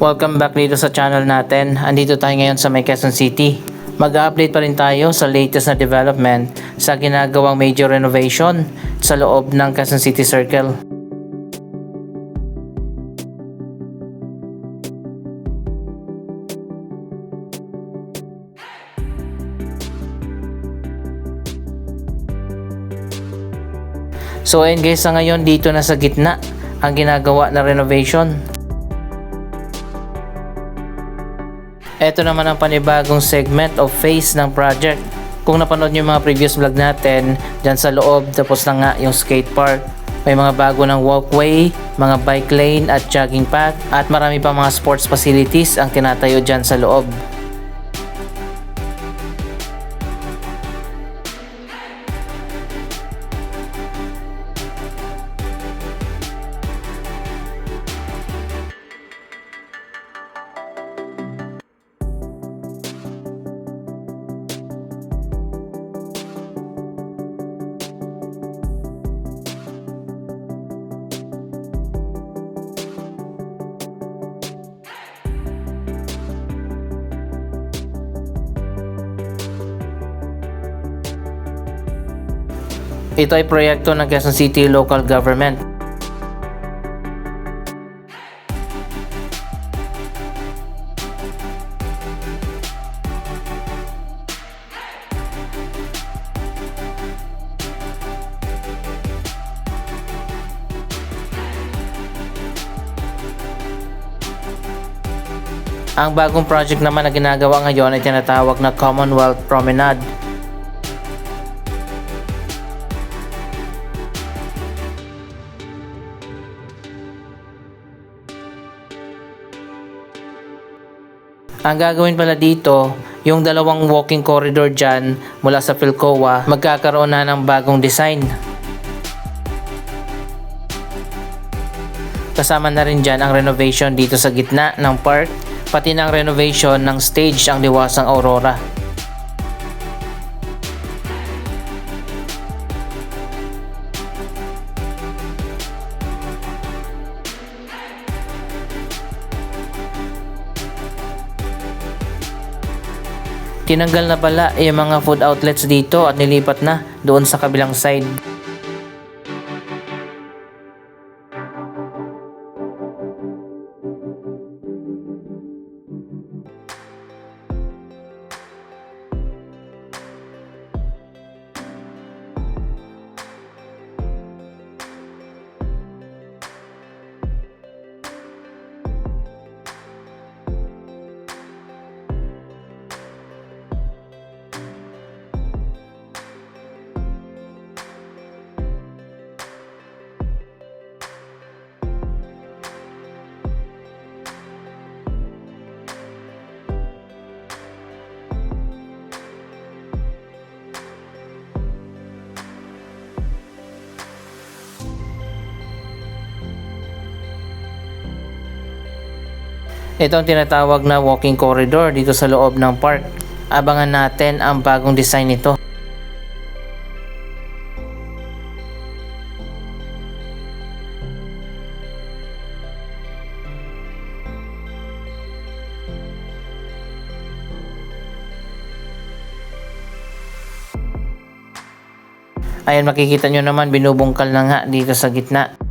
Welcome back dito sa channel natin. Andito tayo ngayon sa May Quezon City. Mag-update pa rin tayo sa latest na development sa ginagawang major renovation sa loob ng Quezon City Circle. So ayun guys, sa ngayon dito na sa gitna ang ginagawa na renovation. Ito naman ang panibagong segment of phase ng project. Kung napanood nyo yung mga previous vlog natin, dyan sa loob tapos na nga yung skate park. May mga bago ng walkway, mga bike lane at jogging path at marami pa mga sports facilities ang tinatayo dyan sa loob. Ito ay proyekto ng Quezon City Local Government. Ang bagong project naman na ginagawa ngayon ay tinatawag na Commonwealth Promenade. Ang gagawin pala dito, yung dalawang walking corridor dyan mula sa Philcoa, magkakaroon na ng bagong design. Kasama na rin dyan ang renovation dito sa gitna ng park, pati ng renovation ng stage ang Liwasang Aurora. Tinanggal na pala yung mga food outlets dito at nilipat na doon sa kabilang side. Ito ang tinatawag na walking corridor dito sa loob ng park. Abangan natin ang bagong design nito. Ayan, makikita nyo naman binubungkal na nga dito sa gitna.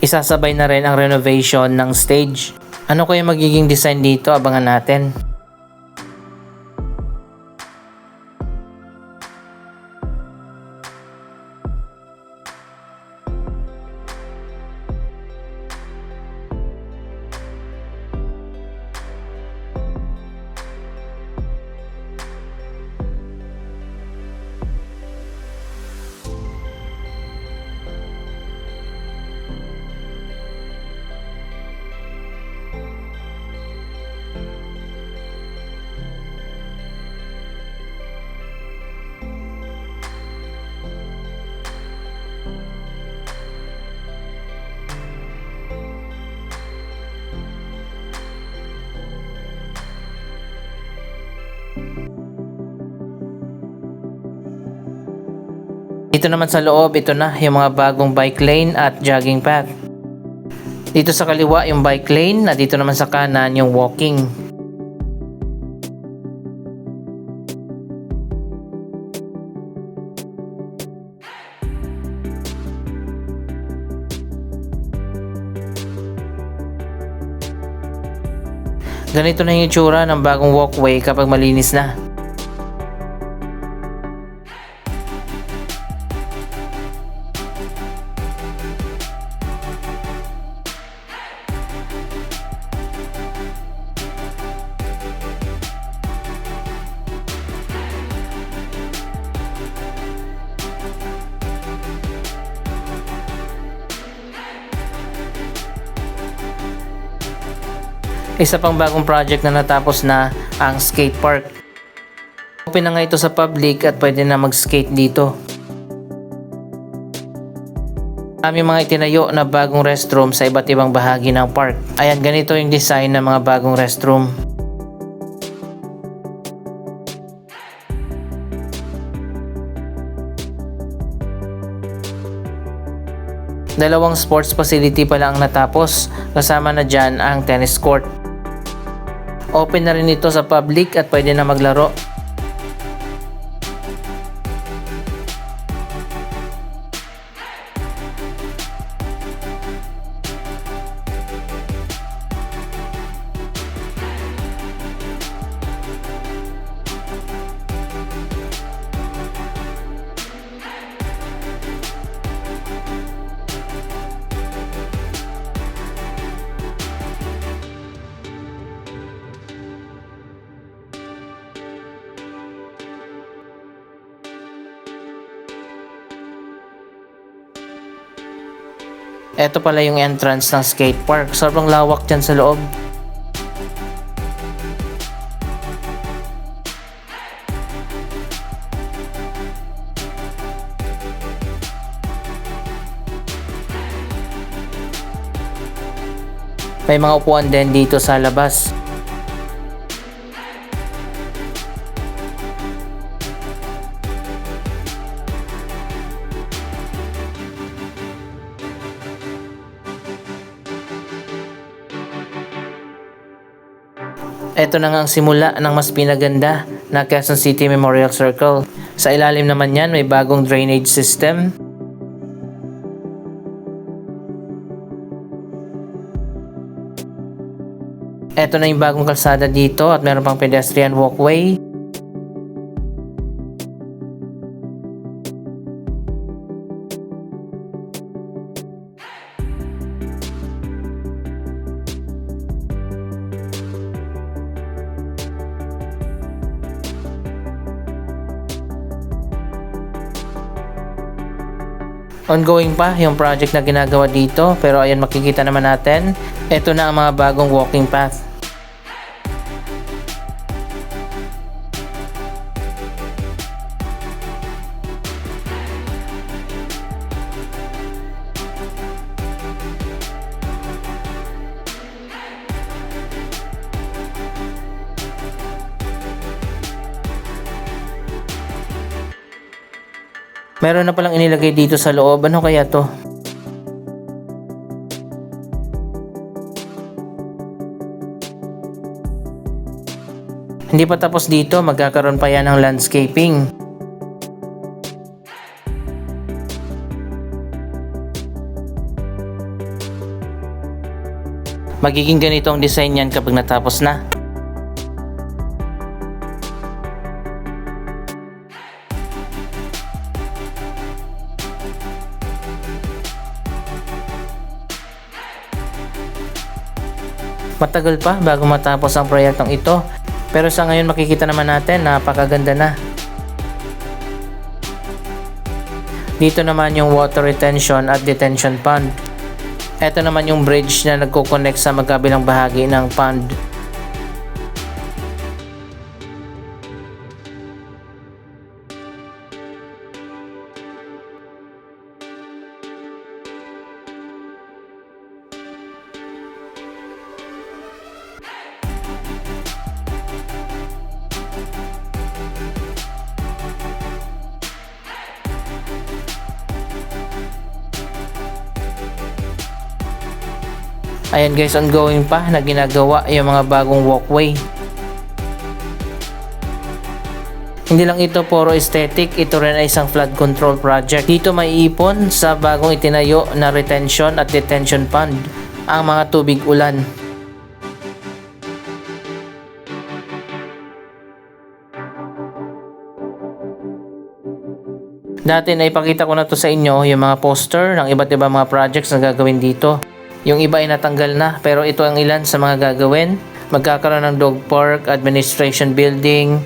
Isasabay na rin ang renovation ng stage. Ano kaya magiging design dito? Abangan natin. Dito naman sa loob, ito na yung mga bagong bike lane at jogging path. Dito sa kaliwa yung bike lane at dito naman sa kanan yung walking. Ganito na yung itsura ng bagong walkway kapag malinis na. Isa pang bagong project na natapos na ang skate park. Open na nga ito sa public at pwede na mag-skate dito. Kami mga itinayo na bagong restroom sa iba't ibang bahagi ng park. Ayan, ganito yung design ng mga bagong restroom. Dalawang sports facility pala ang natapos, kasama na dyan ang tennis court. Open na rin ito sa public at pwede na maglaro. Ito pala yung entrance ng skate park. Sobrang lawak dyan sa loob. May mga upuan din dito sa labas. Ito na nga ang simula ng mas pinaganda na Quezon City Memorial Circle. Sa ilalim naman yan may bagong drainage system. Ito na yung bagong kalsada dito at meron pang pedestrian walkway. Ongoing pa yung project na ginagawa dito, pero ayan, makikita naman natin, ito na ang mga bagong walking path. Meron na palang inilagay dito sa loob. Ano kaya to? Hindi pa tapos dito, magkakaroon pa yan ng landscaping. Magiging ganito ang design yan kapag natapos na. Matagal pa bago matapos ang proyektong ito, pero sa ngayon makikita naman natin napakaganda na. Dito naman yung water retention at detention pond. Ito naman yung bridge na nagko-connect sa magkabilang bahagi ng pond. Ayan guys, ongoing pa na ginagawa yung mga bagong walkway. Hindi lang ito puro aesthetic, ito rin ay isang flood control project. Dito may ipon sa bagong itinayo na retention at detention pond ang mga tubig ulan. Dati na ipakita ko na to sa inyo yung mga poster ng iba't ibang mga projects na gagawin dito. Yung iba ay natanggal na pero ito ang ilan sa mga gagawin. Magkakaroon ng dog park, administration building,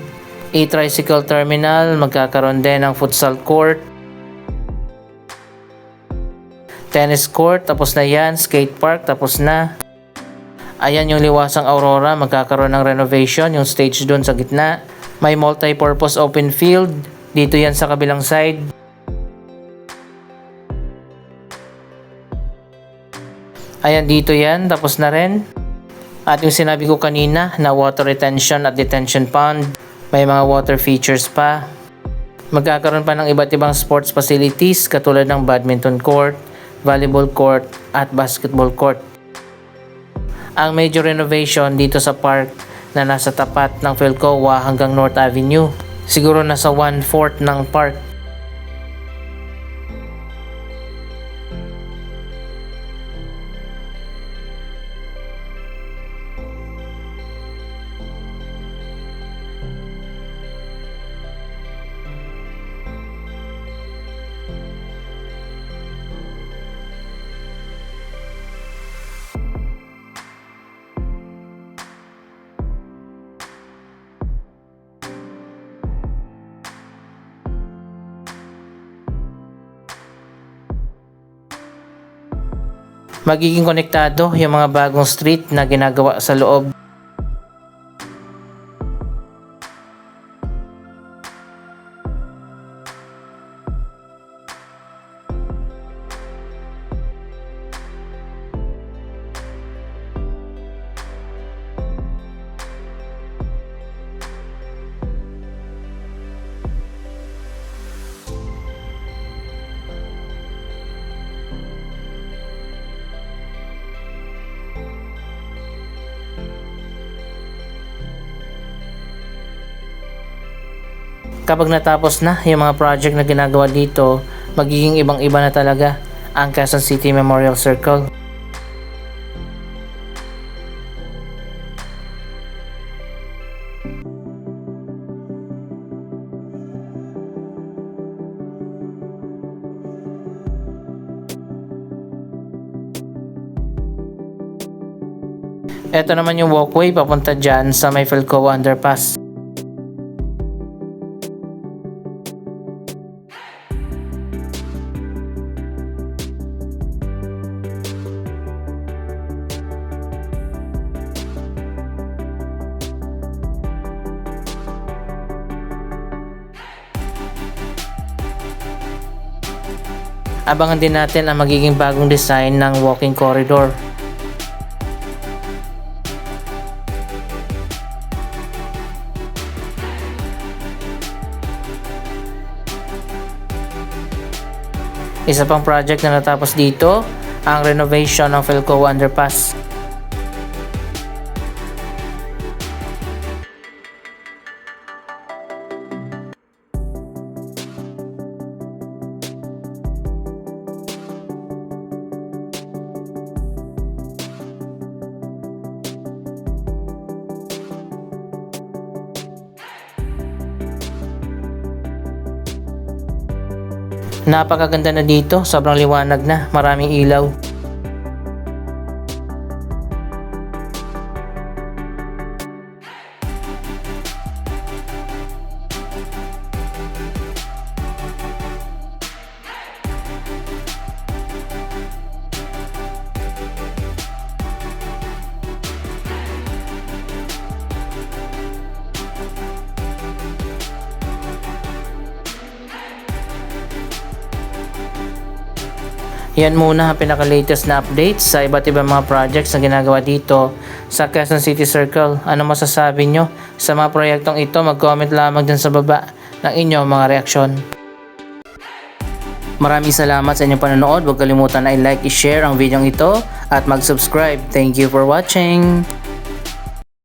e-tricycle terminal, magkakaroon din ng futsal court, tennis court, tapos na yan, skate park, tapos na. Ayan yung Liwasang Aurora, magkakaroon ng renovation, yung stage dun sa gitna. May multi-purpose open field, dito yan sa kabilang side. Ayan dito yan, tapos na rin. At yung sinabi ko kanina na water retention at detention pond, may mga water features pa. Magkakaroon pa ng iba't ibang sports facilities katulad ng badminton court, volleyball court at basketball court. Ang major renovation dito sa park na nasa tapat ng Philcoa hanggang North Avenue. Siguro nasa 1/4 ng park. Magiging konektado yung mga bagong street na ginagawa sa loob. Kapag natapos na yung mga project na ginagawa dito, magiging ibang-iba na talaga ang Quezon City Memorial Circle. Ito naman yung walkway papunta dyan sa may Philcoa Underpass. Abangan din natin ang magiging bagong design ng walking corridor. Isa pang project na natapos dito, ang renovation ng Philcoa Underpass. Napakaganda na dito, sobrang liwanag na, maraming ilaw. Yan muna ang pinaka-latest na updates sa iba't ibang mga projects na ginagawa dito sa Quezon City Circle. Ano masasabi nyo sa mga proyektong ito? Mag-comment lamang dyan sa baba ng inyong mga reaksyon. Maraming salamat sa inyong panonood. Huwag kalimutan na i-like, i-share ang video ito at mag-subscribe. Thank you for watching!